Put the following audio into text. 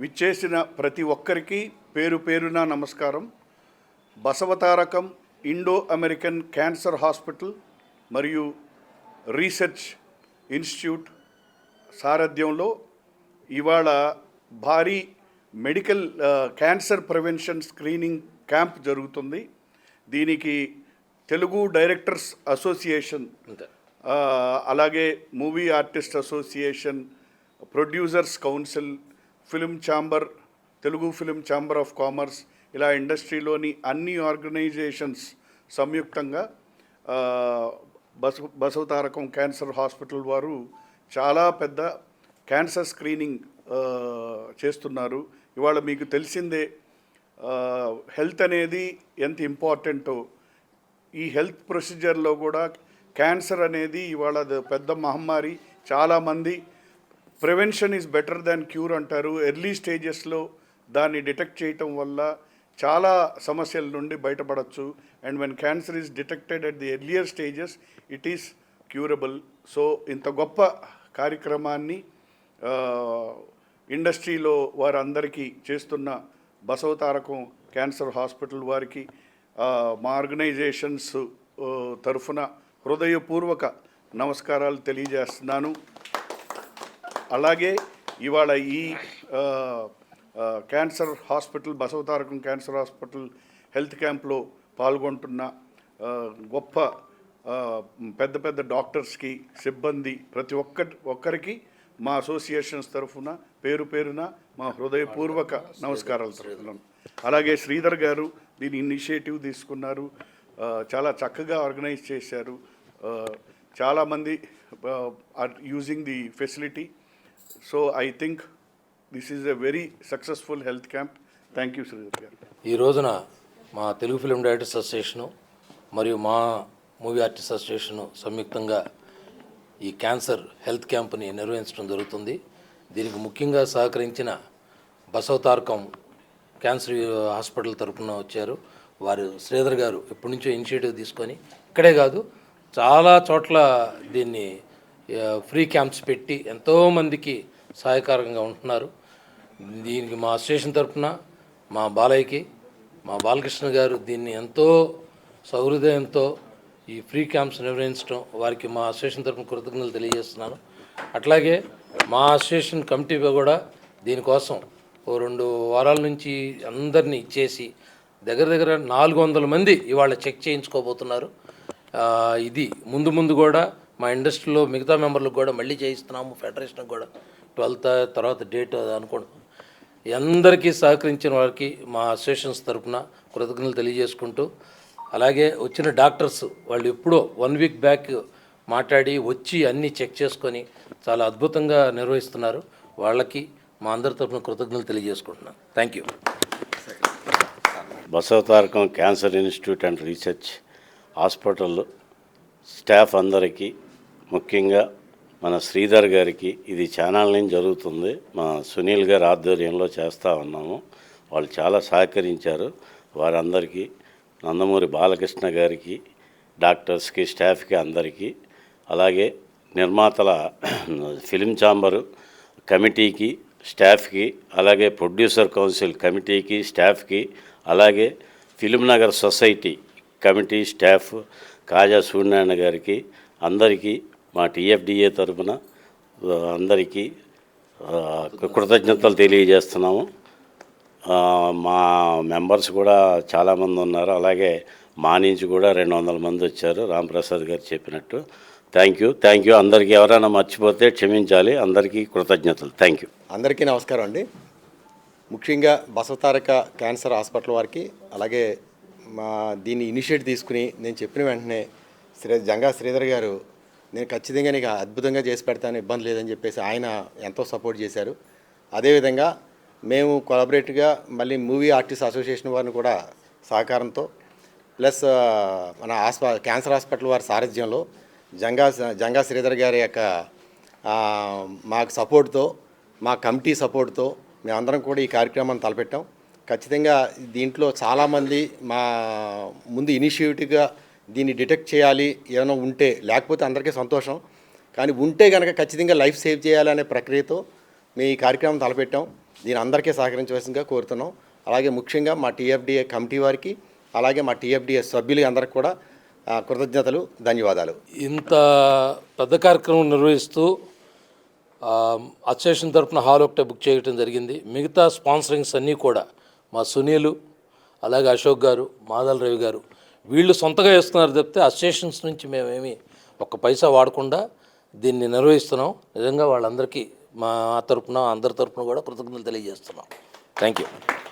విచ్చేసిన ప్రతి ఒక్కరికి పేరు పేరున నమస్కారం. Basavatarakam Indo American cancer hospital మరియు రీసెర్చ్ ఇన్స్టిట్యూట్ సారథ్యంలో ఇవాళ భారీ medical cancer prevention screening camp జరుగుతుంది. దీనికి తెలుగు డైరెక్టర్స్ అసోసియేషన్, అలాగే movie artist association, producers council, film chamber, Telugu film chamber of commerce, ఇలా ఇండస్ట్రీలోని అన్ని ఆర్గనైజేషన్స్ సంయుక్తంగా బసవతారకం క్యాన్సర్ హాస్పిటల్ వారు చాలా పెద్ద క్యాన్సర్ స్క్రీనింగ్ చేస్తున్నారు. ఇవాళ మీకు తెలిసిందే హెల్త్ అనేది ఎంత ఇంపార్టెంటో. ఈ హెల్త్ ప్రొసీజర్లో కూడా క్యాన్సర్ అనేది ఇవాళ పెద్ద మహమ్మారి. చాలామంది prevention is better than cure అంటారు. ఎర్లీ స్టేజెస్లో దాన్ని డిటెక్ట్ చేయటం వల్ల చాలా సమస్యల నుండి బయటపడవచ్చు. And when cancer is detected at the earlier stages it is curable. So ఇంత గొప్ప కార్యక్రమాన్ని ఇండస్ట్రీలో వారందరికీ చేస్తున్న బసవతారకం క్యాన్సర్ హాస్పిటల్ వారికి మా ఆర్గనైజేషన్స్ తరఫున హృదయపూర్వక నమస్కారాలు తెలియజేస్తున్నాను. అలాగే ఇవాళ ఈ cancer hospital, Basavatarakam cancer hospital health క్యాంప్లో పాల్గొంటున్న గొప్ప పెద్ద పెద్ద డాక్టర్స్కి, సిబ్బంది, ప్రతి ఒక్కరికి మా అసోసియేషన్స్ తరఫున పేరు పేరున మా హృదయపూర్వక నమస్కారాలు తెలుపుతున్నాను. అలాగే శ్రీధర్ గారు దీని ఇనిషియేటివ్ తీసుకున్నారు, చాలా చక్కగా ఆర్గనైజ్ చేశారు. చాలామంది are using the facility. So I think this is a very successful health camp. Thank you Sridhar గారు. ఈ రోజున మా తెలుగు ఫిలిం డైరెక్టర్స్ అసోసియేషను మరియు మా మూవీ ఆర్టిస్ట్ అసోసియేషను సంయుక్తంగా ఈ క్యాన్సర్ హెల్త్ క్యాంప్ని నిర్వహించడం జరుగుతుంది. దీనికి ముఖ్యంగా సహకరించిన బసవతారకం క్యాన్సర్ హాస్పిటల్ తరఫున వచ్చారు వారు. శ్రీధర్ గారు ఎప్పటి నుంచో ఇనిషియేటివ్ తీసుకొని ఇక్కడే కాదు చాలా చోట్ల దీన్ని ఫ్రీ క్యాంప్స్ పెట్టి ఎంతోమందికి సహాయకారంగా ఉంటున్నారు. దీనికి మా అసోసియేషన్ తరఫున మా బాలయ్యకి, మా బాలకృష్ణ గారు దీన్ని ఎంతో సహృదయంతో ఈ ఫ్రీ క్యాంప్స్ నిర్వహించడం వారికి మా అసోసియేషన్ తరఫున కృతజ్ఞతలు తెలియజేస్తున్నాను. అట్లాగే మా అసోసియేషన్ కమిటీ కూడా దీనికోసం 2 వారాల నుంచి అందరినీ ఇచ్చేసి దగ్గర 400 మంది ఇవాళ చెక్ చేయించుకోబోతున్నారు. ఇది ముందు కూడా మా ఇండస్ట్రీలో మిగతా మెంబర్లకు కూడా మళ్ళీ చేయిస్తున్నాము. ఫెడరేషన్కి కూడా 12th తర్వాత డేట్ అనుకుంటున్నాం. అందరికీ సహకరించిన వారికి మా అసోసియేషన్స్ తరఫున కృతజ్ఞతలు తెలియజేసుకుంటూ, అలాగే వచ్చిన డాక్టర్స్ వాళ్ళు ఎప్పుడో 1 వీక్ బ్యాక్ మాట్లాడి వచ్చి అన్నీ చెక్ చేసుకొని చాలా అద్భుతంగా నిర్వహిస్తున్నారు. వాళ్ళకి మా అందరి తరఫున కృతజ్ఞతలు తెలియజేసుకుంటున్నాను. Thank you. Basavatarakam cancer institute and research hospital staff అందరికీ, ముఖ్యంగా మన శ్రీధర్ గారికి, ఇది ఛానల్ నుంచి జరుగుతుంది, మా సునీల్ గారి ఆధ్వర్యంలో చేస్తూ ఉన్నాము. వాళ్ళు చాలా సహకరించారు. వారందరికీ, నందమూరి బాలకృష్ణ గారికి, డాక్టర్స్కి, స్టాఫ్కి అందరికీ, అలాగే నిర్మాతల ఫిలిం ఛాంబరు కమిటీకి, స్టాఫ్కి, అలాగే ప్రొడ్యూసర్ కౌన్సిల్ కమిటీకి, స్టాఫ్కి, అలాగే film Nagar society committee staff, Kaja Suryanarayana గారికి, అందరికీ మా టీఎఫ్డిఏ తరఫున అందరికీ కృతజ్ఞతలు తెలియజేస్తున్నాము. మా మెంబర్స్ కూడా చాలామంది ఉన్నారు. అలాగే మా నుంచి కూడా 200 మంది వచ్చారు, రాంప్రసాద్ గారు చెప్పినట్టు. Thank you. అందరికీ ఎవరైనా మర్చిపోతే క్షమించాలి. అందరికీ కృతజ్ఞతలు. Thank you. అందరికీ నమస్కారం అండి. ముఖ్యంగా బసవతారక క్యాన్సర్ హాస్పిటల్ వారికి, అలాగే దీన్ని ఇనిషియేట్ తీసుకుని నేను చెప్పిన వెంటనే జంగా శ్రీధర్ గారు నేను ఖచ్చితంగా నీకు అద్భుతంగా చేసి పెడతాను, ఇబ్బంది లేదని చెప్పేసి ఆయన ఎంతో సపోర్ట్ చేశారు. అదేవిధంగా మేము కొలాబరేట్గా మళ్ళీ మూవీ ఆర్టిస్ట్ అసోసియేషన్ వారిని కూడా సహకారంతో, ప్లస్ మన క్యాన్సర్ హాస్పిటల్ వారి సారథ్యంలో జంగా శ్రీధర్ గారి యొక్క మాకు సపోర్ట్తో, మా కమిటీ సపోర్ట్తో మేమందరం కూడా ఈ కార్యక్రమాన్ని తలపెట్టాం. ఖచ్చితంగా దీంట్లో చాలామంది మా ముందు ఇనిషియేటివ్గా దీన్ని డిటెక్ట్ చేయాలి, ఏమైనా ఉంటే, లేకపోతే అందరికీ సంతోషం, కానీ ఉంటే కనుక ఖచ్చితంగా లైఫ్ సేవ్ చేయాలనే ప్రక్రియతో మేము ఈ కార్యక్రమం తలపెట్టాం. దీని అందరికీ సహకరించవలసిందిగా కోరుతున్నాం. అలాగే ముఖ్యంగా మా టీఎఫ్డిఏ కమిటీ వారికి, అలాగే మా టీఎఫ్డిఏ సభ్యులకి అందరికి కూడా కృతజ్ఞతలు, ధన్యవాదాలు. ఇంత పెద్ద కార్యక్రమం నిర్వహిస్తూ అసోసియేషన్ తరఫున హాల్ ఒకటే బుక్ చేయడం జరిగింది. మిగతా స్పాన్సరింగ్స్ అన్నీ కూడా మా సునీలు, అలాగే అశోక్ గారు, మాదల రవి గారు వీళ్ళు సొంతగా వేస్తున్నారు తప్పితే అసోసియేషన్స్ నుంచి మేమేమి ఒక్క పైసా వాడకుండా దీన్ని నిర్వహిస్తున్నాం. నిజంగా వాళ్ళందరికీ మా తరపున అందరి తరపున కూడా కృతజ్ఞతలు తెలియజేస్తున్నాం. Thank you.